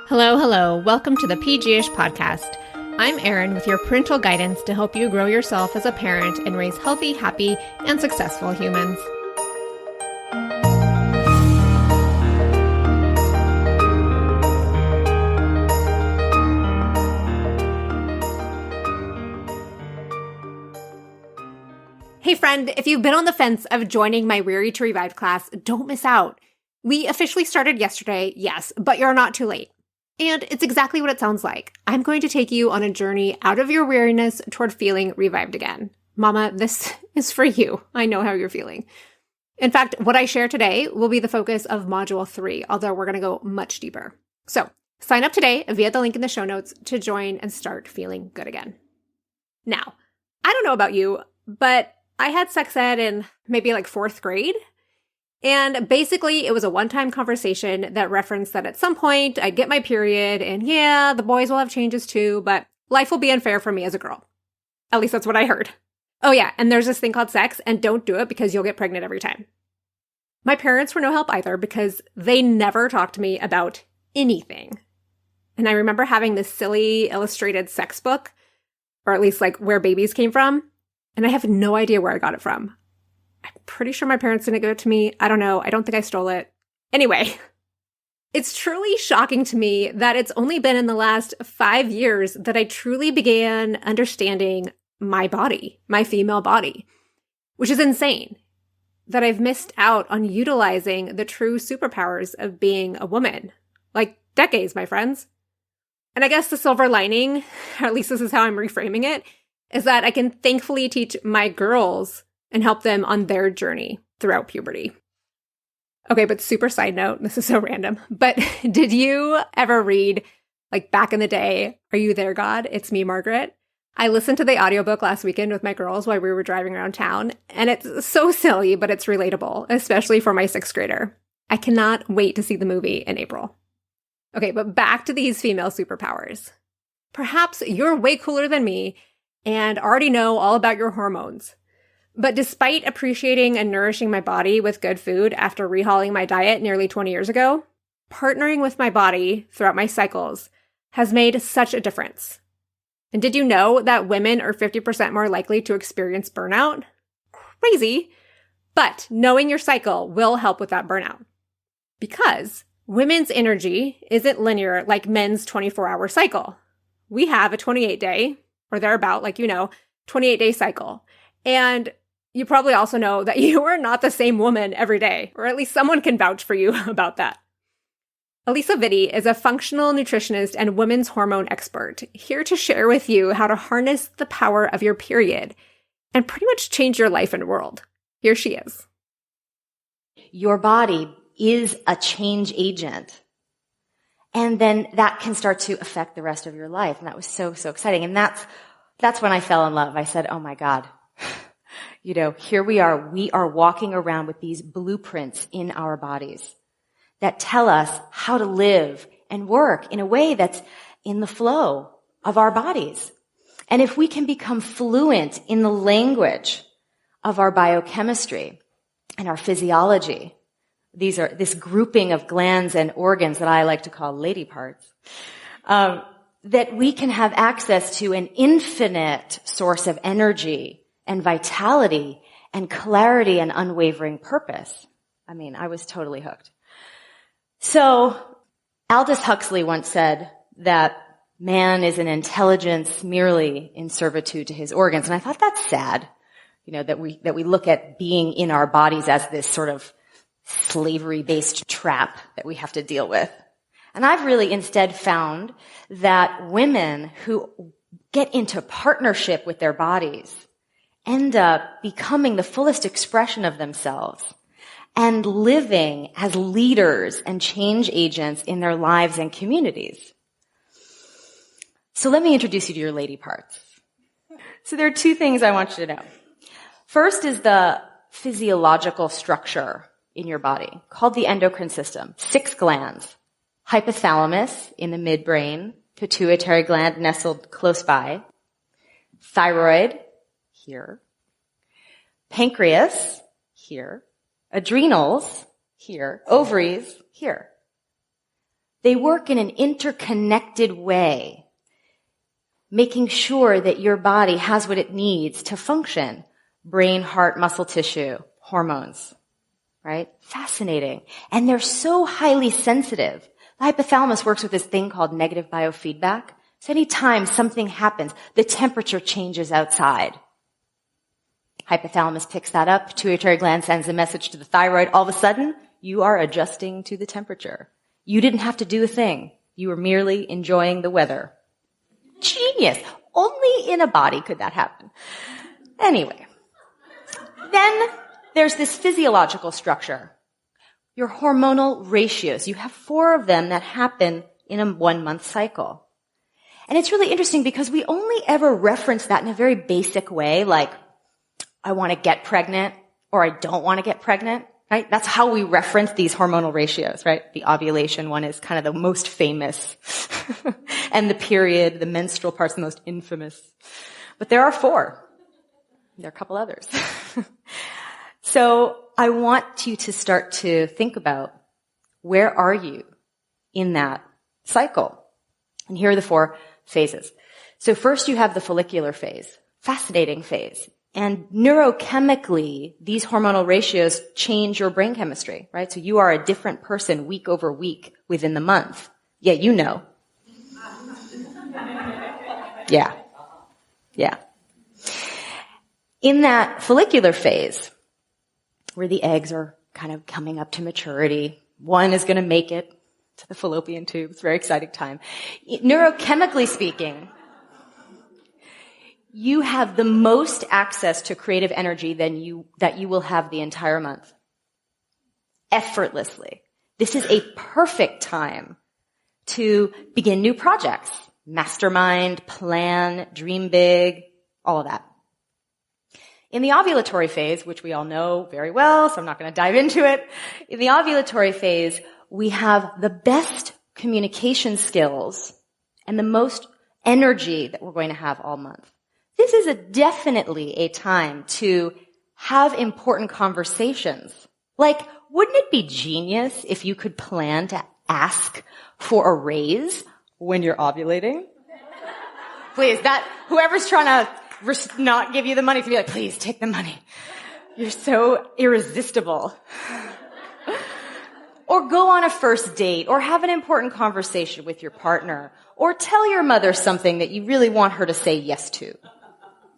Hello, hello. Welcome to the PG-ish podcast. I'm Erin with your parental guidance to help you grow yourself as a parent and raise healthy, happy, and successful humans. Hey friend, if you've been on the fence of joining my Weary to Revive class, don't miss out. We officially started yesterday, yes, but you're not too late. And it's exactly what it sounds like. I'm going to take you on a journey out of your weariness toward feeling revived again. Mama, this is for you. I know how you're feeling. In fact, what I share today will be the focus of Module 3, although we're going to go much deeper. So sign up today via the link in the show notes to join and start feeling good again. Now, I don't know about you, but I had sex ed in maybe like 4th grade. And basically, it was a one-time conversation that referenced that at some point I'd get my period and yeah, the boys will have changes too, but life will be unfair for me as a girl. At least that's what I heard. Oh yeah, and there's this thing called sex and don't do it because you'll get pregnant every time. My parents were no help either because they never talked to me about anything. And I remember having this silly illustrated sex book, or at least like where babies came from, and I have no idea where I got it from. I'm pretty sure my parents didn't give it to me. I don't know. I don't think I stole it. Anyway, it's truly shocking to me that it's only been in the last 5 years that I truly began understanding my body, my female body, which is insane that I've missed out on utilizing the true superpowers of being a woman. Like decades, my friends. And I guess the silver lining, or at least this is how I'm reframing it, is that I can thankfully teach my girls and help them on their journey throughout puberty. Okay, but super side note, this is so random, but did you ever read, like back in the day, Are You There, God? It's Me, Margaret? I listened to the audiobook last weekend with my girls while we were driving around town, and it's so silly, but it's relatable, especially for my 6th grader. I cannot wait to see the movie in April. Okay, but back to these female superpowers. Perhaps you're way cooler than me and already know all about your hormones. But despite appreciating and nourishing my body with good food after rehauling my diet nearly 20 years ago, partnering with my body throughout my cycles has made such a difference. And did you know that women are 50% more likely to experience burnout? Crazy. But knowing your cycle will help with that burnout. Because women's energy isn't linear like men's 24-hour cycle. We have a 28-day, or thereabout, 28-day cycle. And you probably also know that you are not the same woman every day, or at least someone can vouch for you about that. Alisa Vitti is a functional nutritionist and women's hormone expert, here to share with you how to harness the power of your period and pretty much change your life and world. Here she is. Your body is a change agent. And then that can start to affect the rest of your life. And that was so, so exciting. And that's when I fell in love. I said, oh my God. Here we are walking around with these blueprints in our bodies that tell us how to live and work in a way that's in the flow of our bodies. And if we can become fluent in the language of our biochemistry and our physiology, this grouping of glands and organs that I like to call lady parts, that we can have access to an infinite source of energy and vitality and clarity and unwavering purpose. I mean, I was totally hooked. So Aldous Huxley once said that man is an intelligence merely in servitude to his organs. And I thought that's sad, that we look at being in our bodies as this sort of slavery-based trap that we have to deal with. And I've really instead found that women who get into partnership with their bodies end up becoming the fullest expression of themselves and living as leaders and change agents in their lives and communities. So let me introduce you to your lady parts. So there are 2 things I want you to know. First is the physiological structure in your body called the endocrine system. 6 glands. Hypothalamus in the midbrain, pituitary gland nestled close by, thyroid here, pancreas here, adrenals here, ovaries here. They work in an interconnected way, making sure that your body has what it needs to function. Brain, heart, muscle tissue, hormones, right? Fascinating. And they're so highly sensitive. The hypothalamus works with this thing called negative biofeedback. So anytime something happens, the temperature changes outside. Hypothalamus picks that up, pituitary gland sends a message to the thyroid. All of a sudden, you are adjusting to the temperature. You didn't have to do a thing. You were merely enjoying the weather. Genius. Only in a body could that happen. Anyway. Then there's this physiological structure. Your hormonal ratios. You have 4 of them that happen in a 1-month cycle. And it's really interesting because we only ever reference that in a very basic way, like, I want to get pregnant or I don't want to get pregnant, right? That's how we reference these hormonal ratios, right? The ovulation one is kind of the most famous. And the period, the menstrual part's the most infamous. But there are 4. There are a couple others. So I want you to start to think about, where are you in that cycle? And here are the 4 phases. So first you have the follicular phase, fascinating phase. And neurochemically, these hormonal ratios change your brain chemistry, right? So you are a different person week over week within the month. Yeah, you know. Yeah. Yeah. In that follicular phase, where the eggs are kind of coming up to maturity, one is going to make it to the fallopian tube. It's a very exciting time. Neurochemically speaking, you have the most access to creative energy that you will have the entire month. Effortlessly. This is a perfect time to begin new projects. Mastermind, plan, dream big, all of that. In the ovulatory phase, which we all know very well, so I'm not going to dive into it. In the ovulatory phase, we have the best communication skills and the most energy that we're going to have all month. This is definitely a time to have important conversations. Like, wouldn't it be genius if you could plan to ask for a raise when you're ovulating? Please, whoever's trying to not give you the money to be like, please take the money. You're so irresistible. Or go on a first date, or have an important conversation with your partner, or tell your mother something that you really want her to say yes to.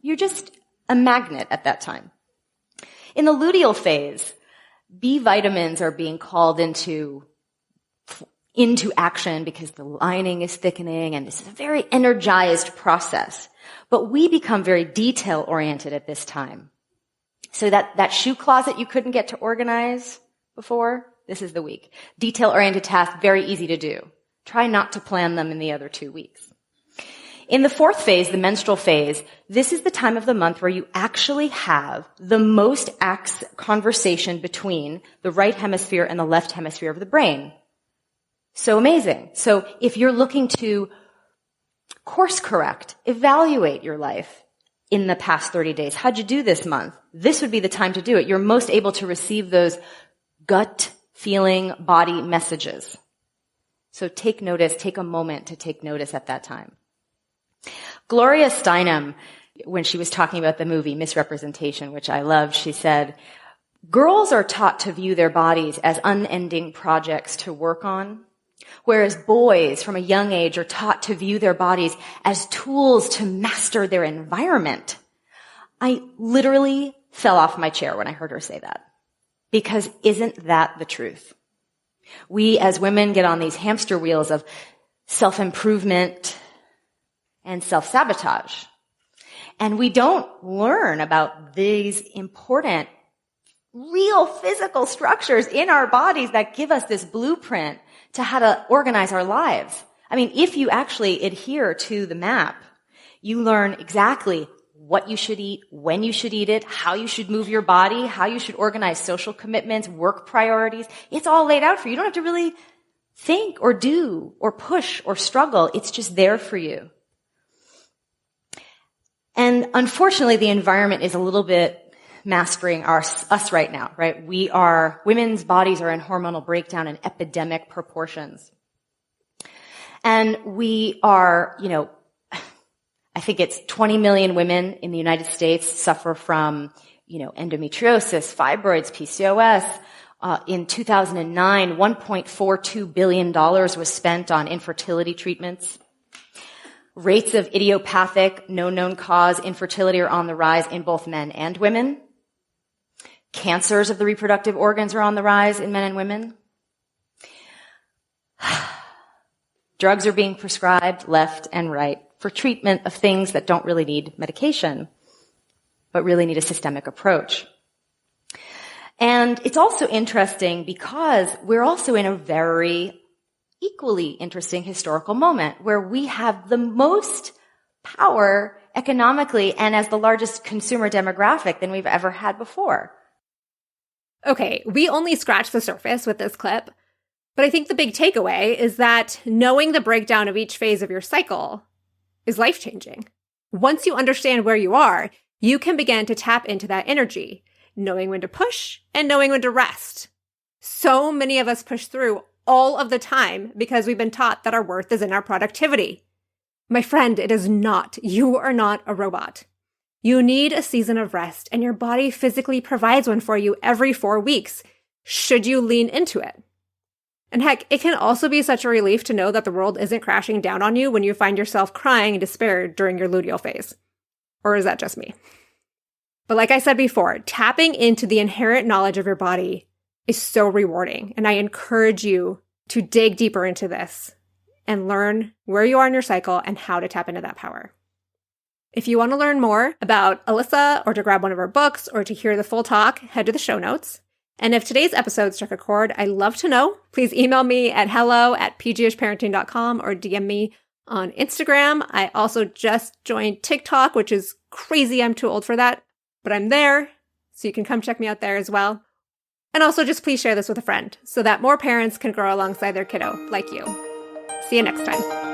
You're just a magnet at that time. In the luteal phase, B vitamins are being called into action because the lining is thickening, and this is a very energized process. But we become very detail-oriented at this time. So that shoe closet you couldn't get to organize before, this is the week. Detail-oriented tasks, very easy to do. Try not to plan them in the other 2 weeks. In the 4th phase, the menstrual phase, this is the time of the month where you actually have the most conversation between the right hemisphere and the left hemisphere of the brain. So amazing. So if you're looking to course correct, evaluate your life in the past 30 days, how'd you do this month? This would be the time to do it. You're most able to receive those gut feeling body messages. So take notice, take a moment to take notice at that time. Gloria Steinem, when she was talking about the movie Misrepresentation, which I loved, she said, girls are taught to view their bodies as unending projects to work on, whereas boys from a young age are taught to view their bodies as tools to master their environment. I literally fell off my chair when I heard her say that, because isn't that the truth? We as women get on these hamster wheels of self-improvement and self-sabotage. And we don't learn about these important, real physical structures in our bodies that give us this blueprint to how to organize our lives. I mean, if you actually adhere to the map, you learn exactly what you should eat, when you should eat it, how you should move your body, how you should organize social commitments, work priorities. It's all laid out for you. You don't have to really think or do or push or struggle. It's just there for you. And unfortunately, the environment is a little bit mastering us right now, right? Women's bodies are in hormonal breakdown in epidemic proportions. And we are, I think it's 20 million women in the United States suffer from, endometriosis, fibroids, PCOS. In 2009, $1.42 billion was spent on infertility treatments. Rates of idiopathic, no known cause infertility are on the rise in both men and women. Cancers of the reproductive organs are on the rise in men and women. Drugs are being prescribed left and right for treatment of things that don't really need medication, but really need a systemic approach. And it's also interesting because we're also in a very equally interesting historical moment where we have the most power economically and as the largest consumer demographic than we've ever had before. Okay, we only scratched the surface with this clip, but I think the big takeaway is that knowing the breakdown of each phase of your cycle is life-changing. Once you understand where you are, you can begin to tap into that energy, knowing when to push and knowing when to rest. So many of us push through all of the time because we've been taught that our worth is in our productivity. My friend, it is not. You are not a robot. You need a season of rest, and your body physically provides one for you every 4 weeks, should you lean into it. And heck, it can also be such a relief to know that the world isn't crashing down on you when you find yourself crying in despair during your luteal phase. Or is that just me? But like I said before, tapping into the inherent knowledge of your body is so rewarding. And I encourage you to dig deeper into this and learn where you are in your cycle and how to tap into that power. If you want to learn more about Alisa or to grab one of her books or to hear the full talk, head to the show notes. And if today's episode struck a chord, I'd love to know. Please email me at hello@pghparenting.com or DM me on Instagram. I also just joined TikTok, which is crazy. I'm too old for that, but I'm there. So you can come check me out there as well. And also just please share this with a friend so that more parents can grow alongside their kiddo like you. See you next time.